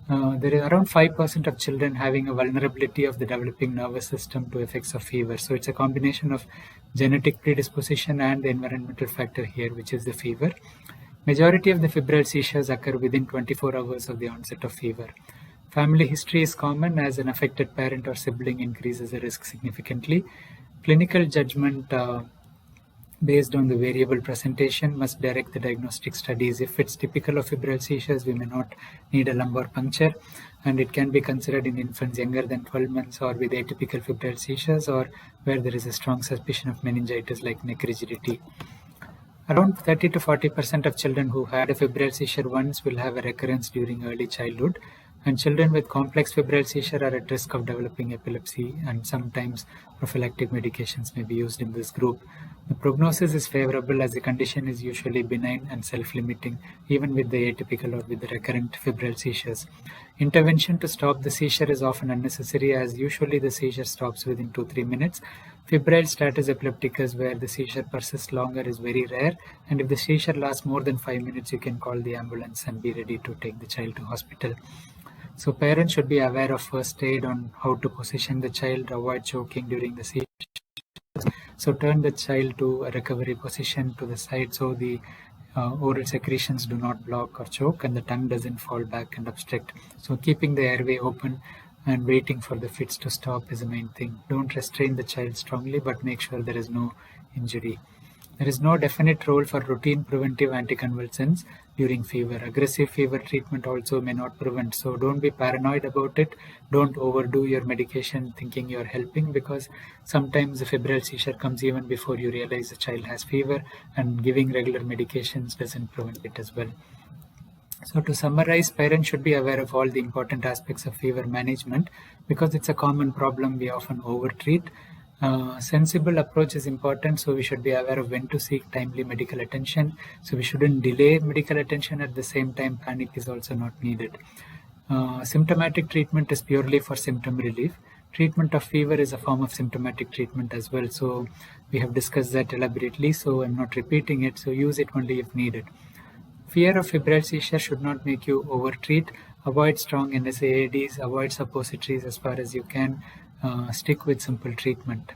There is around 5% of children having a vulnerability of the developing nervous system to effects of fever. So it's a combination of genetic predisposition and the environmental factor here, which is the fever. Majority of the febrile seizures occur within 24 hours of the onset of fever. Family history is common, as an affected parent or sibling increases the risk significantly. Clinical judgment based on the variable presentation must direct the diagnostic studies. If it's typical of febrile seizures, we may not need a lumbar puncture, and it can be considered in infants younger than 12 months or with atypical febrile seizures, or where there is a strong suspicion of meningitis like neck rigidity. Around 30 to 40% of children who had a febrile seizure once will have a recurrence during early childhood, and children with complex febrile seizure are at risk of developing epilepsy, and sometimes prophylactic medications may be used in this group. The prognosis is favorable, as the condition is usually benign and self-limiting, even with the atypical or with the recurrent febrile seizures. Intervention to stop the seizure is often unnecessary, as usually the seizure stops within 2-3 minutes. Febrile status epilepticus, where the seizure persists longer, is very rare, and if the seizure lasts more than 5 minutes, you can call the ambulance and be ready to take the child to hospital. So parents should be aware of first aid on how to position the child, avoid choking during the seizure. So turn the child to a recovery position to the side so the oral secretions do not block or choke and the tongue doesn't fall back and obstruct. So keeping the airway open and waiting for the fits to stop is the main thing. Don't restrain the child strongly, but make sure there is no injury. There is no definite role for routine preventive anticonvulsants during fever. Aggressive fever treatment also may not prevent, so don't be paranoid about it. Don't overdo your medication thinking you're helping, because sometimes the febrile seizure comes even before you realize the child has fever, and giving regular medications doesn't prevent it as well. So to summarize, parents should be aware of all the important aspects of fever management, because it's a common problem we often overtreat. Sensible approach is important, so we should be aware of when to seek timely medical attention. So we shouldn't delay medical attention. At the same time, panic is also not needed. Symptomatic treatment is purely for symptom relief. Treatment of fever is a form of symptomatic treatment as well. So we have discussed that elaborately, so I'm not repeating it. So use it only if needed. Fear of febrile seizure should not make you overtreat. Avoid strong NSAIDs, avoid suppositories as far as you can. Stick with simple treatment.